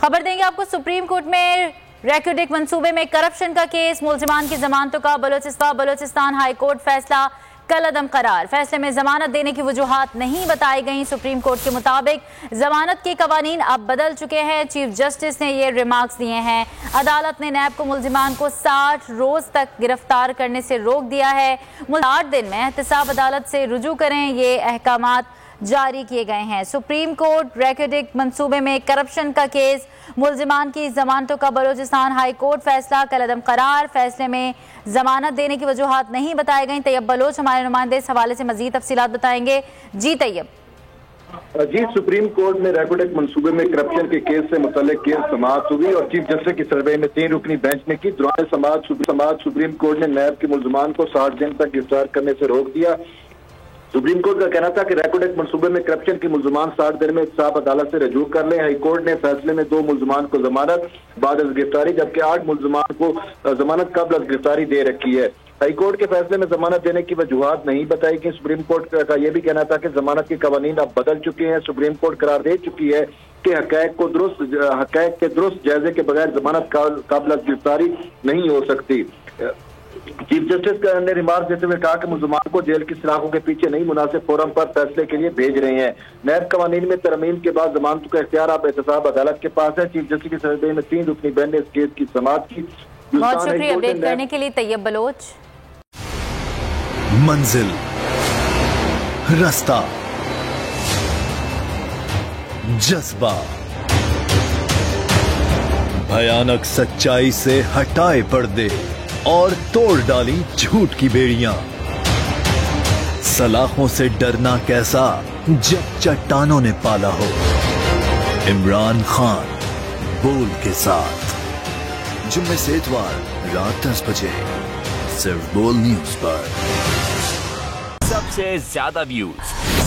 खबर देंगे आपको सुप्रीम कोर्ट में रैकेटिक मंसूबे में करप्शन का केस, मुलजिमान की जमानतों का बलोचिस्तान हाई कोर्ट फैसला कल अदम करार। फैसले में जमानत देने की वजूहात नहीं बताई गई। सुप्रीम कोर्ट के मुताबिक जमानत के कवानीन अब बदल चुके हैं। चीफ जस्टिस ने ये रिमार्क्स दिए हैं। अदालत ने नैब को मुलजिमान को 60 रोज तक गिरफ्तार करने से रोक दिया है। 8 दिन में एहतसाब अदालत से रुजू करें, ये अहकामात जारी किए गए हैं। सुप्रीम कोर्ट रैकेटिक मंसूबे में करप्शन का केस, मुलजिमान की जमानतों का बलोचिस्तान हाई कोर्ट फैसला कल अदम करार। फैसले में जमानत देने की वजूहात नहीं बताई गई। तैयब बलोच हमारे नुमाइंदे इस हवाले से मजीद तफसीलात बताएंगे। जी तैयब। जी, सुप्रीम कोर्ट में रैकेटिक मंसूबे में करप्शन के केस से मुतल्लिक केस समाअत हुई और चीफ जस्टिस की सर्वे में 3 रुकनी बेंच ने की। दौरान समाअत सुप्रीम कोर्ट ने नैब के मुलजिमान को 60 दिन तक गिरफ्तार करने से रोक दिया। सुप्रीम कोर्ट का कहना था कि रैकेटिक मंसूबे में करप्शन के मुलजिमान 60 दिन में एहतसाब अदालत से रजू कर लें। हाई कोर्ट ने फैसले में 2 मुलजिमान को जमानत बाद गिरफ्तारी जबकि 8 मुलजिमान को जमानत कबल गिरफ्तारी दे रखी है। हाई कोर्ट के फैसले में जमानत देने की वजूहात नहीं बताई गई। सुप्रीम कोर्ट का यह भी कहना था कि जमानत के कवानीन अब बदल चुके हैं। सुप्रीम कोर्ट करार दे चुकी है कि हकैक के दुरुस्त जायजे के बगैर जमानत काबिल गिरफ्तारी नहीं हो सकती। चीफ जस्टिस ने रिमार्क देते हुए कहा कि मुलजिमान को जेल की सलाखों के पीछे नहीं, मुनासिब फोरम पर फैसले के लिए भेज रहे हैं। नैब कवानीन में तरमीम के बाद जमानत का इख्तियार अब एहतसाब अदालत के पास है। चीफ जस्टिस की सर्वे में 3 रुकनी बेंच ने इस केस की समाअत की। बहुत शुक्रिया अपडेट करने के लिए तैयब बलोच। मंजिल, रास्ता, जज्बा, भयानक सच्चाई से हटाए पर्दे और तोड़ डाली झूठ की बेड़ियां। सलाखों से डरना कैसा जब चट्टानों ने पाला हो। इमरान खान बोल के साथ जुम्मे से इतवार रात 10 बजे सिर्फ बोल न्यूज पर। सबसे ज्यादा व्यूज,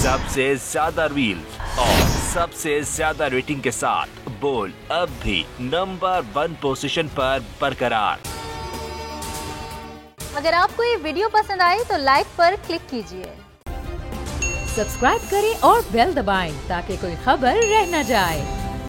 सबसे ज्यादा रील्स और सबसे ज्यादा रेटिंग के साथ बोल अब भी नंबर 1 पोजीशन पर बरकरार। अगर आपको ये वीडियो पसंद आए तो लाइक पर क्लिक कीजिए, सब्सक्राइब करें और बेल दबाएं ताकि कोई खबर रह न जाए।